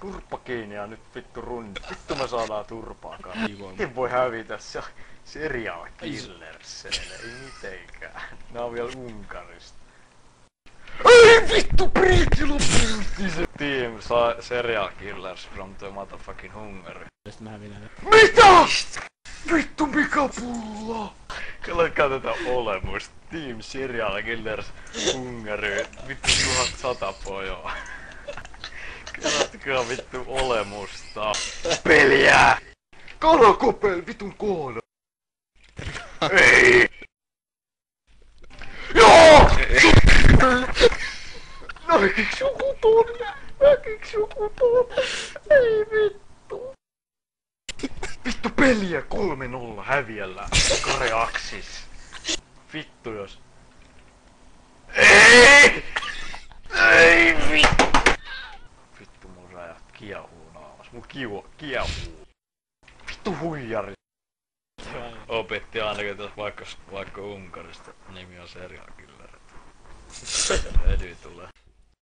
Turpakeenia nyt vittu rundi. Vittu me saadaan turpaakaan. Miten voi hävitä se serial killerselle? Ei mitenkään. Nää on vielä Unkarista. Ei vittu priitti loputti se! Team serial killers from the motherfucking Hungary. Mitä? Vittu mikä pullo! Kyllä käytetään olemusta. Team serial killers Hungary. Vittu 1100 pojoa. Kelatkaa vittu olemusta. Peliä! Kalakopel vitun koona! Ei! Joo! Näkiks joku tonne? Näkiks joku tonne? Ei vittu! Vittu peliä 3-0 häviällä. Kare Aksis. Vittu jos... Ei! Ei vittu! Vittu mun rajat kiehuu naamas. Mun kiehuu. Vittu huijari. Opetti ainakin tässä vaikka Unkarista. Nimi on serial killer. Edy tulee.